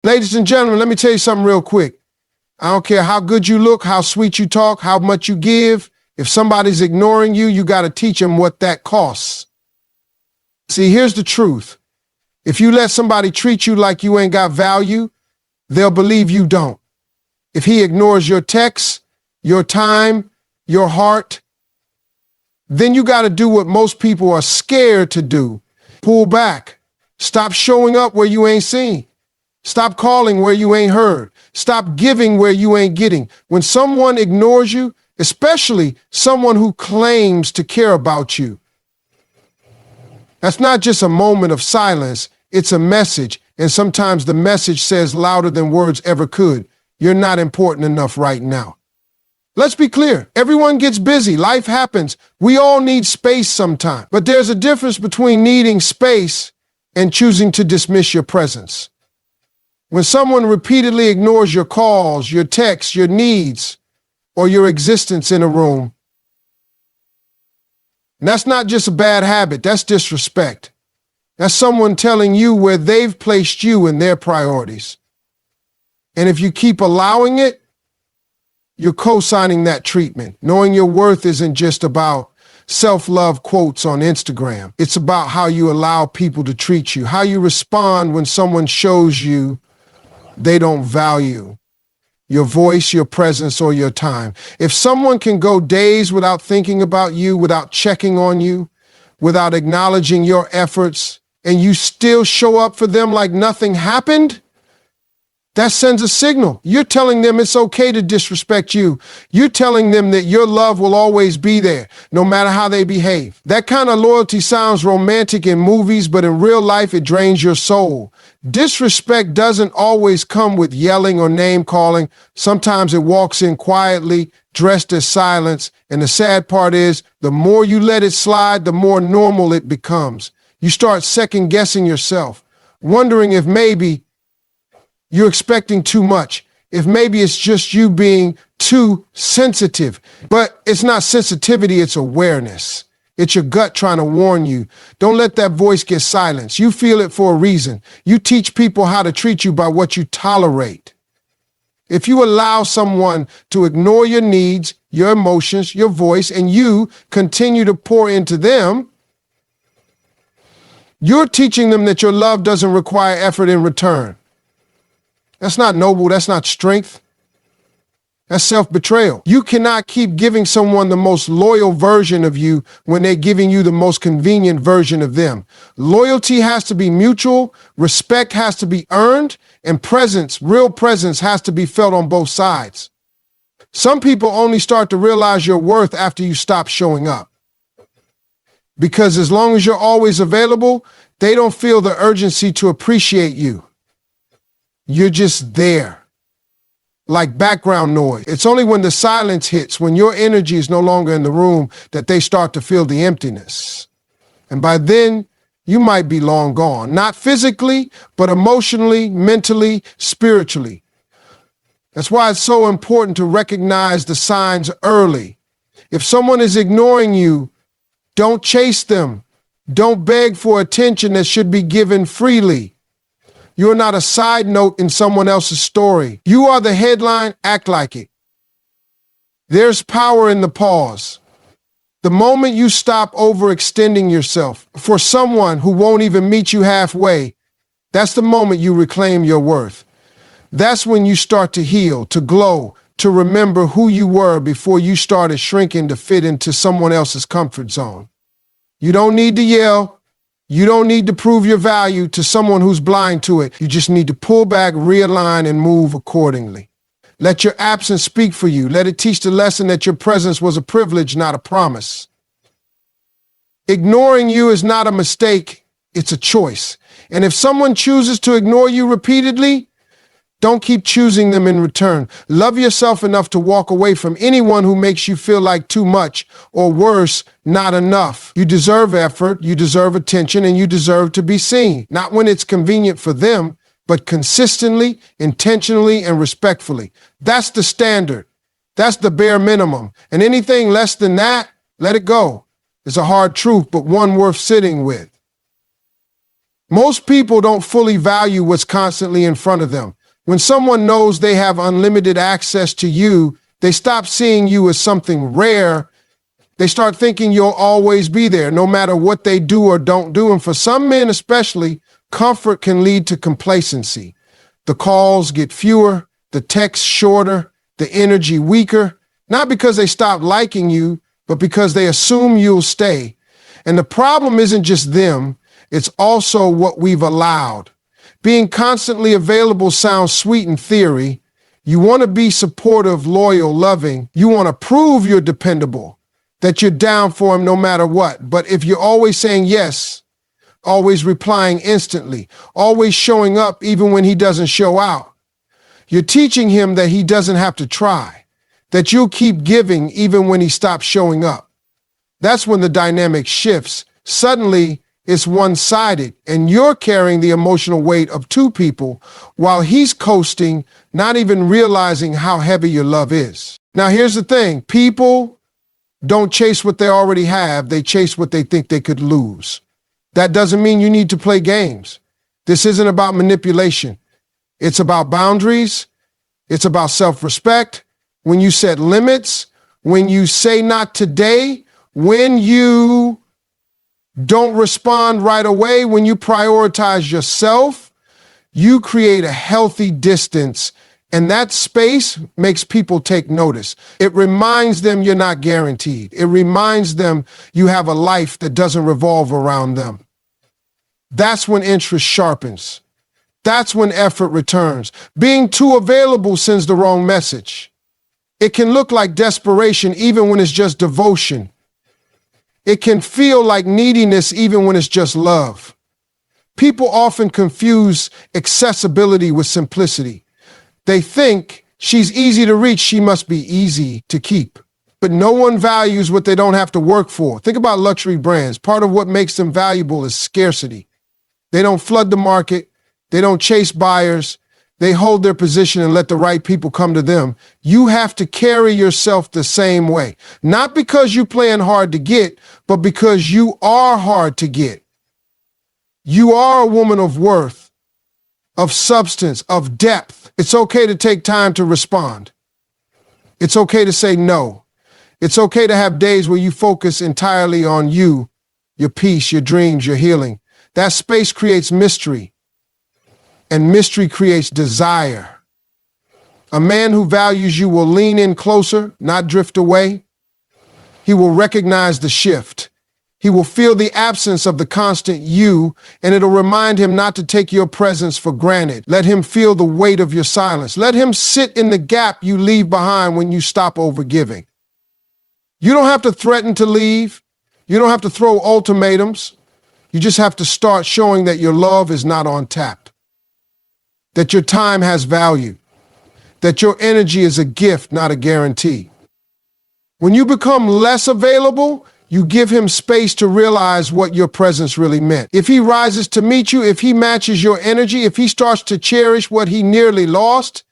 Ladies and gentlemen, let me tell you something real quick. I don't care how good you look, how sweet you talk, how much you give. If somebody's ignoring you, you got to teach them what that costs. See, here's the truth. If you let somebody treat you like you ain't got value, they'll believe you don't. If he ignores your texts, your time, your heart, then you got to do what most people are scared to do. Pull back. Stop showing up where you ain't seen. Stop calling where you ain't heard. Stop giving where you ain't getting. When someone ignores you, especially someone who claims to care about you, that's not just a moment of silence, it's a message. And sometimes the message says louder than words ever could. You're not important enough right now. Let's be clear. Everyone gets busy. Life happens. We all need space sometime. But there's a difference between needing space and choosing to dismiss your presence. When someone repeatedly ignores your calls, your texts, your needs, or your existence in a room, and that's not just a bad habit, that's disrespect. That's someone telling you where they've placed you in their priorities. And if you keep allowing it, you're co-signing that treatment. Knowing your worth isn't just about self-love quotes on Instagram. It's about how you allow people to treat you, how you respond when someone shows you they don't value your voice, your presence, or your time. If someone can go days without thinking about you, without checking on you, without acknowledging your efforts, and you still show up for them like nothing happened, that sends a signal. You're telling them it's okay to disrespect you. You're telling them that your love will always be there, no matter how they behave. That kind of loyalty sounds romantic in movies, but in real life, it drains your soul. Disrespect doesn't always come with yelling or name calling. Sometimes it walks in quietly, dressed as silence. And the sad part is, the more you let it slide, the more normal it becomes. You start second guessing yourself, wondering if maybe you're expecting too much, if maybe it's just you being too sensitive. But it's not sensitivity, it's awareness. It's your gut trying to warn you. Don't let that voice get silenced. You feel it for a reason. You teach people how to treat you by what you tolerate. If you allow someone to ignore your needs, your emotions, your voice, and you continue to pour into them, you're teaching them that your love doesn't require effort in return. That's not noble. That's not strength. That's self-betrayal. You cannot keep giving someone the most loyal version of you when they're giving you the most convenient version of them. Loyalty has to be mutual, respect has to be earned, and presence, real presence, has to be felt on both sides. Some people only start to realize your worth after you stop showing up. Because as long as you're always available, they don't feel the urgency to appreciate you. You're just there, like background noise. It's only when the silence hits, when your energy is no longer in the room, that they start to feel the emptiness. And by then, you might be long gone, not physically, but emotionally, mentally, spiritually. That's why it's so important to recognize the signs early. If someone is ignoring you, don't chase them. Don't beg for attention that should be given freely. You're not a side note in someone else's story. You are the headline, act like it. There's power in the pause. The moment you stop overextending yourself for someone who won't even meet you halfway, that's the moment you reclaim your worth. That's when you start to heal, to glow, to remember who you were before you started shrinking to fit into someone else's comfort zone. You don't need to yell. You don't need to prove your value to someone who's blind to it. You just need to pull back, realign, and move accordingly. Let your absence speak for you. Let it teach the lesson that your presence was a privilege, not a promise. Ignoring you is not a mistake, it's a choice. And if someone chooses to ignore you repeatedly, don't keep choosing them in return. Love yourself enough to walk away from anyone who makes you feel like too much, or worse, not enough. You deserve effort, you deserve attention, and you deserve to be seen. Not when it's convenient for them, but consistently, intentionally, and respectfully. That's the standard. That's the bare minimum. And anything less than that, let it go. It's a hard truth, but one worth sitting with. Most people don't fully value what's constantly in front of them. When someone knows they have unlimited access to you, they stop seeing you as something rare. They start thinking you'll always be there, no matter what they do or don't do. And for some men especially, comfort can lead to complacency. The calls get fewer, the texts shorter, the energy weaker, not because they stop liking you, but because they assume you'll stay. And the problem isn't just them, it's also what we've allowed. Being constantly available sounds sweet in theory. You want to be supportive, loyal, loving. You want to prove you're dependable, that you're down for him no matter what. But if you're always saying yes, always replying instantly, always showing up even when he doesn't show out, you're teaching him that he doesn't have to try, that you'll keep giving even when he stops showing up. That's when the dynamic shifts. Suddenly, it's one-sided, and you're carrying the emotional weight of two people while he's coasting, not even realizing how heavy your love is. Now, here's the thing. People don't chase what they already have. They chase what they think they could lose. That doesn't mean you need to play games. This isn't about manipulation. It's about boundaries. It's about self-respect. When you set limits, when you say not today, when you don't respond right away, when you prioritize yourself, you create a healthy distance, and that space makes people take notice. It reminds them you're not guaranteed. It reminds them you have a life that doesn't revolve around them. That's when interest sharpens. That's when effort returns. Being too available sends the wrong message. It can look like desperation even when it's just devotion. It can feel like neediness even when it's just love. People often confuse accessibility with simplicity. They think she's easy to reach, she must be easy to keep. But no one values what they don't have to work for. Think about luxury brands. Part of what makes them valuable is scarcity. They don't flood the market. They don't chase buyers. They hold their position and let the right people come to them. You have to carry yourself the same way. Not because you're playing hard to get, but because you are hard to get. You are a woman of worth, of substance, of depth. It's okay to take time to respond. It's okay to say no. It's okay to have days where you focus entirely on you, your peace, your dreams, your healing. That space creates mystery. And mystery creates desire. A man who values you will lean in closer, not drift away. He will recognize the shift. He will feel the absence of the constant you, and it'll remind him not to take your presence for granted. Let him feel the weight of your silence. Let him sit in the gap you leave behind when you stop overgiving. You don't have to threaten to leave. You don't have to throw ultimatums. You just have to start showing that your love is not on tap, that your time has value, that your energy is a gift, not a guarantee. When you become less available, you give him space to realize what your presence really meant. If he rises to meet you, if he matches your energy, if he starts to cherish what he nearly lost,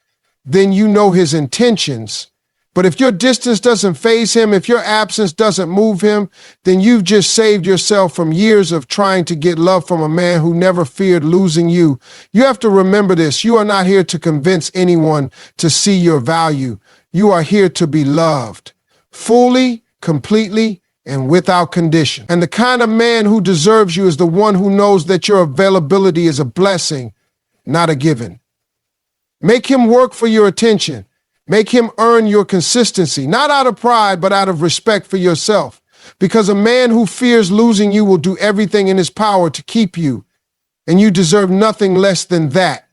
then you know his intentions. But if your distance doesn't faze him, if your absence doesn't move him, then you've just saved yourself from years of trying to get love from a man who never feared losing you. You have to remember this. You are not here to convince anyone to see your value. You are here to be loved fully, completely, and without condition. And the kind of man who deserves you is the one who knows that your availability is a blessing, not a given. Make him work for your attention. Make him earn your consistency, not out of pride, but out of respect for yourself. Because a man who fears losing you will do everything in his power to keep you, and you deserve nothing less than that.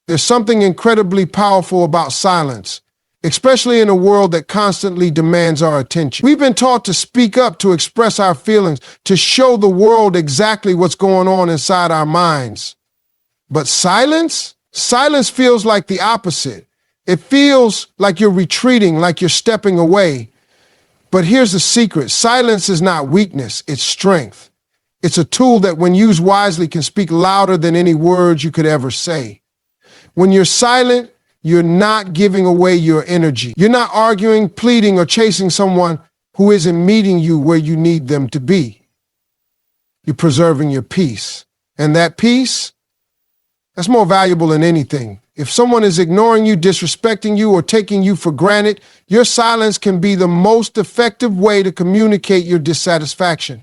There's something incredibly powerful about silence, especially in a world that constantly demands our attention. We've been taught to speak up, to express our feelings, to show the world exactly what's going on inside our minds. But silence feels like the opposite. It feels like you're retreating, like you're stepping away. But here's the secret. Silence is not weakness, it's strength. It's a tool that, when used wisely, can speak louder than any words you could ever say. When you're silent, you're not giving away your energy. You're not arguing, pleading, or chasing someone who isn't meeting you where you need them to be. You're preserving your peace. And that peace, that's more valuable than anything. If someone is ignoring you, disrespecting you, or taking you for granted, your silence can be the most effective way to communicate your dissatisfaction.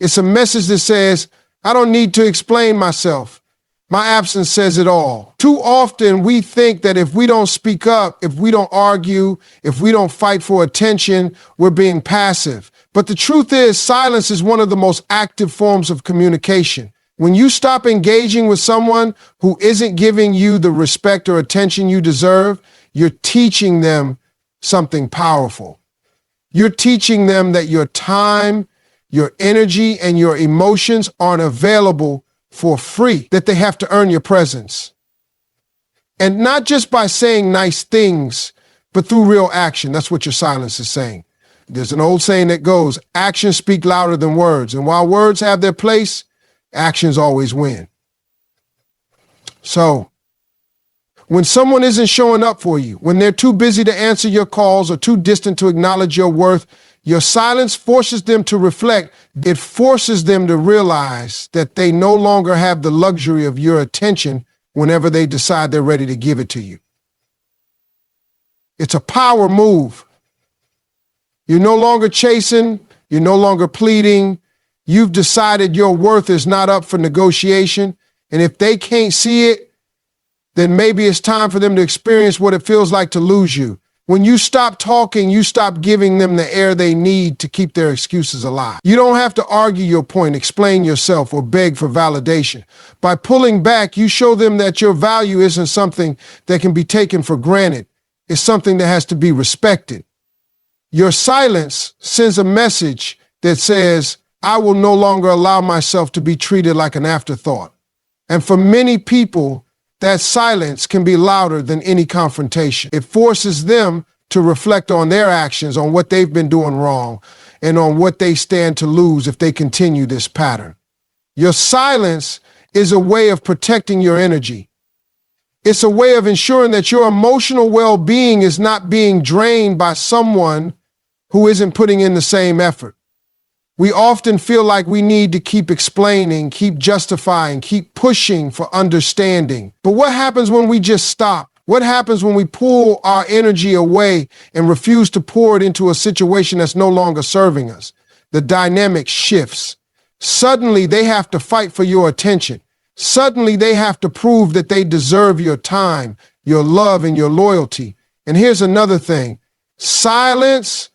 It's a message that says, I don't need to explain myself. My absence says it all. Too often we think that if we don't speak up, if we don't argue, if we don't fight for attention, we're being passive. But the truth is, silence is one of the most active forms of communication. When you stop engaging with someone who isn't giving you the respect or attention you deserve, you're teaching them something powerful. You're teaching them that your time, your energy, and your emotions aren't available for free, that they have to earn your presence. And not just by saying nice things, but through real action. That's what your silence is saying. There's an old saying that goes, actions speak louder than words. And while words have their place, actions always win. So, when someone isn't showing up for you, when they're too busy to answer your calls or too distant to acknowledge your worth, your silence forces them to reflect. It forces them to realize that they no longer have the luxury of your attention whenever they decide they're ready to give it to you. It's a power move. You're no longer chasing, you're no longer pleading. You've decided your worth is not up for negotiation. And if they can't see it, then maybe it's time for them to experience what it feels like to lose you. When you stop talking, you stop giving them the air they need to keep their excuses alive. You don't have to argue your point, explain yourself, or beg for validation. By pulling back, you show them that your value isn't something that can be taken for granted. It's something that has to be respected. Your silence sends a message that says, I will no longer allow myself to be treated like an afterthought. And for many people, that silence can be louder than any confrontation. It forces them to reflect on their actions, on what they've been doing wrong, and on what they stand to lose if they continue this pattern. Your silence is a way of protecting your energy. It's a way of ensuring that your emotional well-being is not being drained by someone who isn't putting in the same effort. We often feel like we need to keep explaining, keep justifying, keep pushing for understanding. But what happens when we just stop? What happens when we pull our energy away and refuse to pour it into a situation that's no longer serving us? The dynamic shifts. Suddenly, they have to fight for your attention. Suddenly, they have to prove that they deserve your time, your love, and your loyalty. And here's another thing. Silence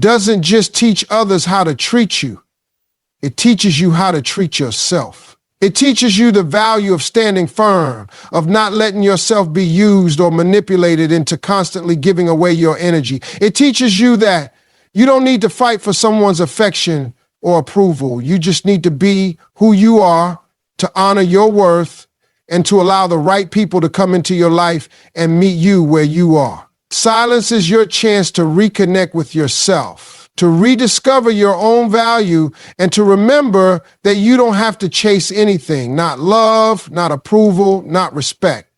doesn't just teach others how to treat you. It teaches you how to treat yourself. It teaches you the value of standing firm, of not letting yourself be used or manipulated into constantly giving away your energy. It teaches you that you don't need to fight for someone's affection or approval. You just need to be who you are, to honor your worth, and to allow the right people to come into your life and meet you where you are. Silence is your chance to reconnect with yourself, to rediscover your own value, and to remember that you don't have to chase anything, not love, not approval, not respect.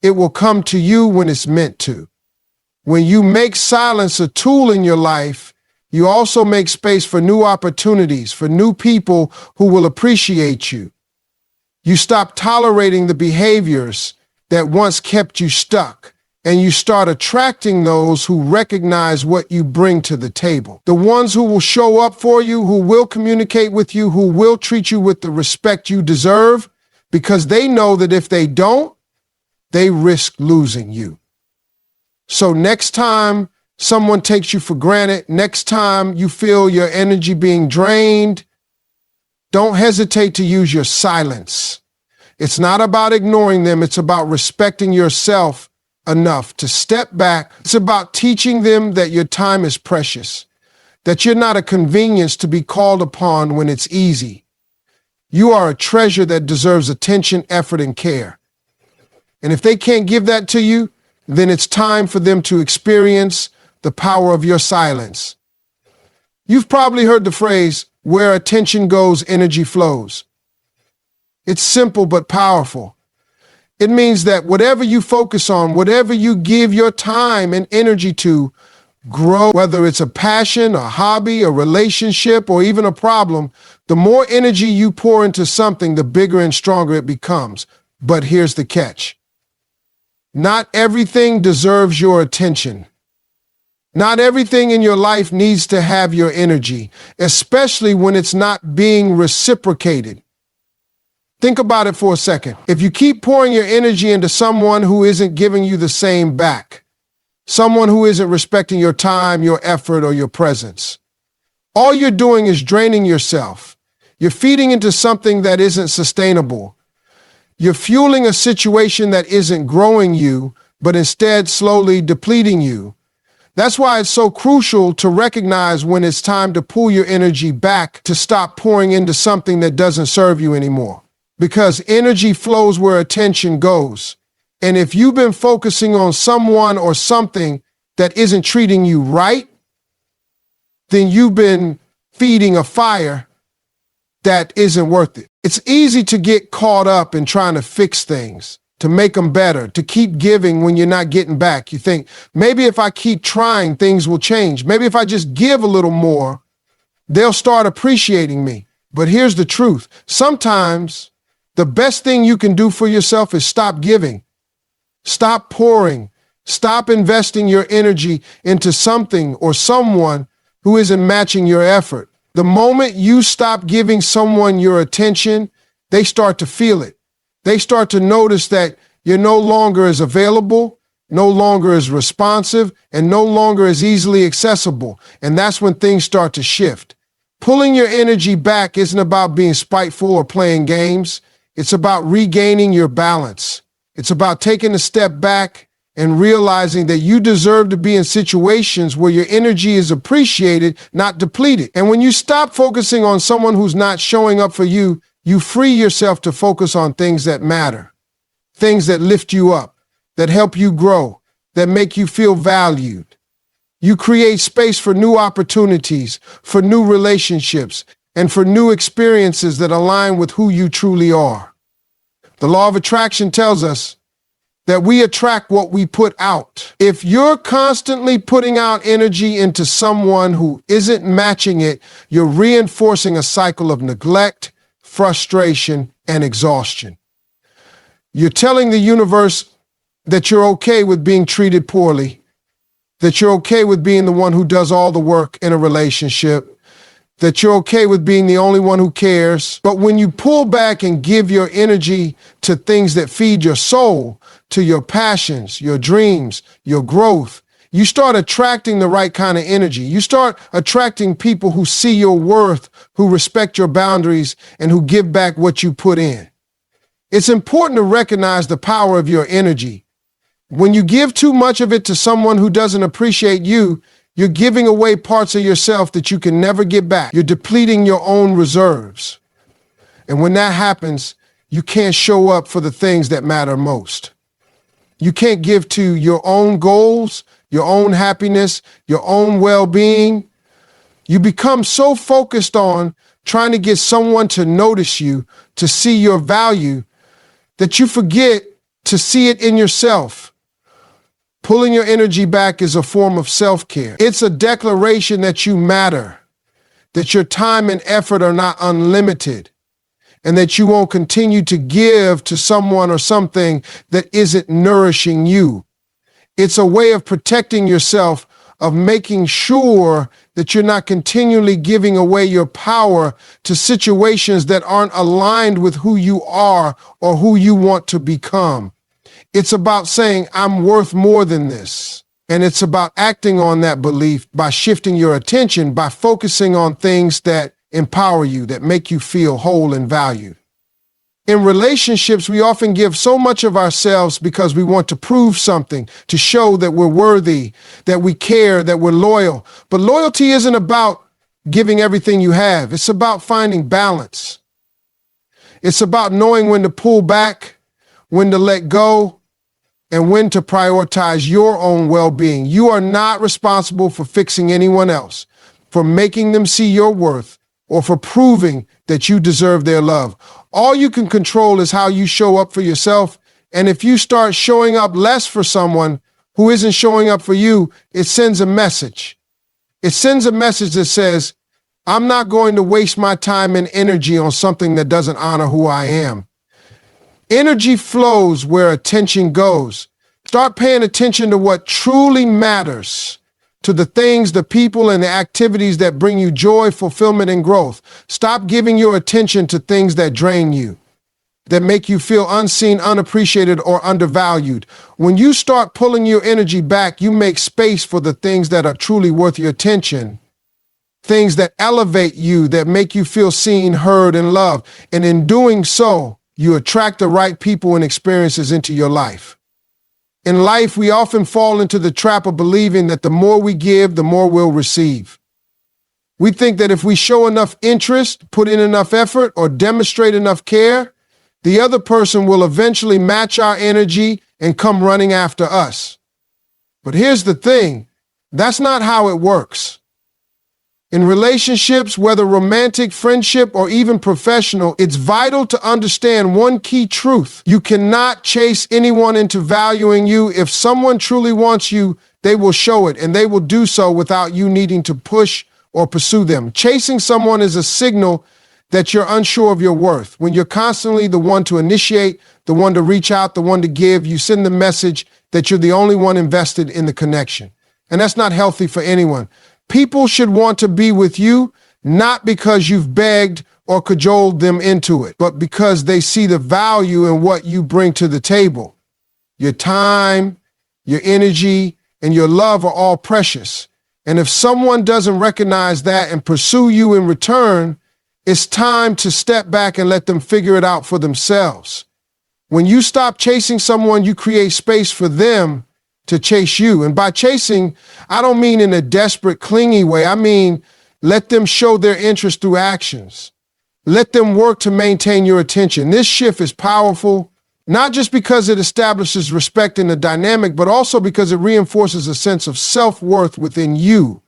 It will come to you when it's meant to. When you make silence a tool in your life, you also make space for new opportunities, for new people who will appreciate you. You stop tolerating the behaviors that once kept you stuck, and you start attracting those who recognize what you bring to the table. The ones who will show up for you, who will communicate with you, who will treat you with the respect you deserve, because they know that if they don't, they risk losing you. So next time someone takes you for granted, next time you feel your energy being drained, don't hesitate to use your silence. It's not about ignoring them. It's about respecting yourself enough to step back. It's about teaching them that your time is precious, that you're not a convenience to be called upon when it's easy. You are a treasure that deserves attention, effort, and care. And if they can't give that to you, then it's time for them to experience the power of your silence. You've probably heard the phrase, where attention goes, energy flows. It's simple but powerful. It means that whatever you focus on, whatever you give your time and energy to, grow. Whether it's a passion, a hobby, a relationship, or even a problem, The more energy you pour into something, the bigger and stronger it becomes. But here's the catch. Not everything deserves your attention. Not everything in your life needs to have your energy, especially when it's not being reciprocated. Think about it for a second. If you keep pouring your energy into someone who isn't giving you the same back, someone who isn't respecting your time, your effort, or your presence, all you're doing is draining yourself. You're feeding into something that isn't sustainable. You're fueling a situation that isn't growing you, but instead slowly depleting you. That's why it's so crucial to recognize when it's time to pull your energy back, to stop pouring into something that doesn't serve you anymore. Because energy flows where attention goes. And if you've been focusing on someone or something that isn't treating you right, then you've been feeding a fire that isn't worth it. It's easy to get caught up in trying to fix things, to make them better, to keep giving when you're not getting back. You think, maybe if I keep trying, things will change. Maybe if I just give a little more, they'll start appreciating me. But here's the truth. Sometimes the best thing you can do for yourself is stop giving. Stop pouring. Stop investing your energy into something or someone who isn't matching your effort. The moment you stop giving someone your attention, they start to feel it. They start to notice that you're no longer as available, no longer as responsive, and no longer as easily accessible. And that's when things start to shift. Pulling your energy back isn't about being spiteful or playing games. It's about regaining your balance. It's about taking a step back and realizing that you deserve to be in situations where your energy is appreciated, not depleted. And when you stop focusing on someone who's not showing up for you, you free yourself to focus on things that matter, things that lift you up, that help you grow, that make you feel valued. You create space for new opportunities, for new relationships, and for new experiences that align with who you truly are. The law of attraction tells us that we attract what we put out. If you're constantly putting out energy into someone who isn't matching it, you're reinforcing a cycle of neglect, frustration, and exhaustion. You're telling the universe that you're okay with being treated poorly, that you're okay with being the one who does all the work in a relationship, that you're okay with being the only one who cares. But when you pull back and give your energy to things that feed your soul, to your passions, your dreams, your growth, you start attracting the right kind of energy. You start attracting people who see your worth, who respect your boundaries, and who give back what you put in. It's important to recognize the power of your energy. When you give too much of it to someone who doesn't appreciate you, you're giving away parts of yourself that you can never get back. You're depleting your own reserves. And when that happens, you can't show up for the things that matter most. You can't give to your own goals, your own happiness, your own well-being. You become so focused on trying to get someone to notice you, to see your value, that you forget to see it in yourself. Pulling your energy back is a form of self-care. It's a declaration that you matter, that your time and effort are not unlimited, and that you won't continue to give to someone or something that isn't nourishing you. It's a way of protecting yourself, of making sure that you're not continually giving away your power to situations that aren't aligned with who you are or who you want to become. It's about saying, I'm worth more than this. And it's about acting on that belief by shifting your attention, by focusing on things that empower you, that make you feel whole and valued. In relationships, we often give so much of ourselves because we want to prove something, to show that we're worthy, that we care, that we're loyal. But loyalty isn't about giving everything you have. It's about finding balance. It's about knowing when to pull back, when to let go, and when to prioritize your own well-being. You are not responsible for fixing anyone else, for making them see your worth, or for proving that you deserve their love. All you can control is how you show up for yourself. And if you start showing up less for someone who isn't showing up for you, it sends a message. It sends a message that says, I'm not going to waste my time and energy on something that doesn't honor who I am. Energy flows where attention goes. Start paying attention to what truly matters, to the things, the people, and the activities that bring you joy, fulfillment, and growth. Stop giving your attention to things that drain you, that make you feel unseen, unappreciated, or undervalued. When you start pulling your energy back, you make space for the things that are truly worth your attention, things that elevate you, that make you feel seen, heard, and loved. And in doing so, you attract the right people and experiences into your life. In life, we often fall into the trap of believing that the more we give, the more we'll receive. We think that if we show enough interest, put in enough effort, or demonstrate enough care, the other person will eventually match our energy and come running after us. But here's the thing, that's not how it works. In relationships, whether romantic, friendship, or even professional, it's vital to understand one key truth. You cannot chase anyone into valuing you. If someone truly wants you, they will show it, and they will do so without you needing to push or pursue them. Chasing someone is a signal that you're unsure of your worth. When you're constantly the one to initiate, the one to reach out, the one to give, you send the message that you're the only one invested in the connection. And that's not healthy for anyone. People should want to be with you, not because you've begged or cajoled them into it, but because they see the value in what you bring to the table. Your time, your energy, and your love are all precious. And if someone doesn't recognize that and pursue you in return, it's time to step back and let them figure it out for themselves. When you stop chasing someone, you create space for them to chase you. And by chasing, I don't mean in a desperate, clingy way. I mean, let them show their interest through actions. Let them work to maintain your attention. This shift is powerful, not just because it establishes respect in the dynamic, but also because it reinforces a sense of self-worth within you.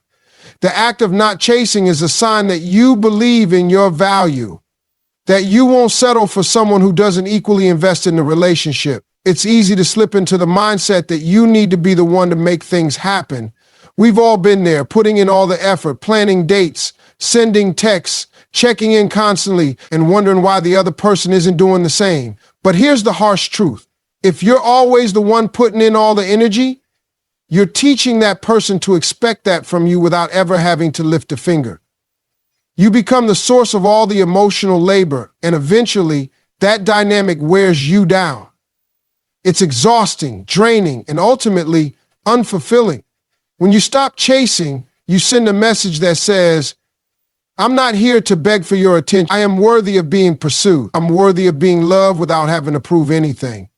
The act of not chasing is a sign that you believe in your value, that you won't settle for someone who doesn't equally invest in the relationship. It's easy to slip into the mindset that you need to be the one to make things happen. We've all been there, putting in all the effort, planning dates, sending texts, checking in constantly, and wondering why the other person isn't doing the same. But here's the harsh truth. If you're always the one putting in all the energy, you're teaching that person to expect that from you without ever having to lift a finger. You become the source of all the emotional labor, and eventually that dynamic wears you down. It's exhausting, draining, and ultimately unfulfilling. When you stop chasing, you send a message that says, I'm not here to beg for your attention. I am worthy of being pursued. I'm worthy of being loved without having to prove anything.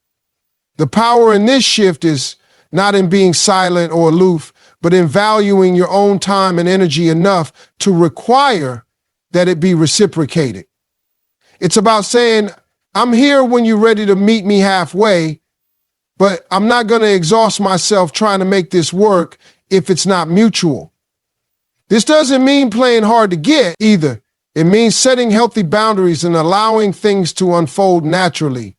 The power in this shift is not in being silent or aloof, but in valuing your own time and energy enough to require that it be reciprocated. It's about saying, I'm here when you're ready to meet me halfway, but I'm not going to exhaust myself trying to make this work if it's not mutual. This doesn't mean playing hard to get either. It means setting healthy boundaries and allowing things to unfold naturally.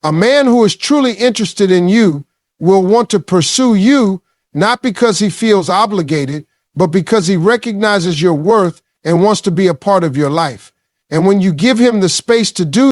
A man who is truly interested in you will want to pursue you, not because he feels obligated, but because he recognizes your worth and wants to be a part of your life. And when you give him the space to do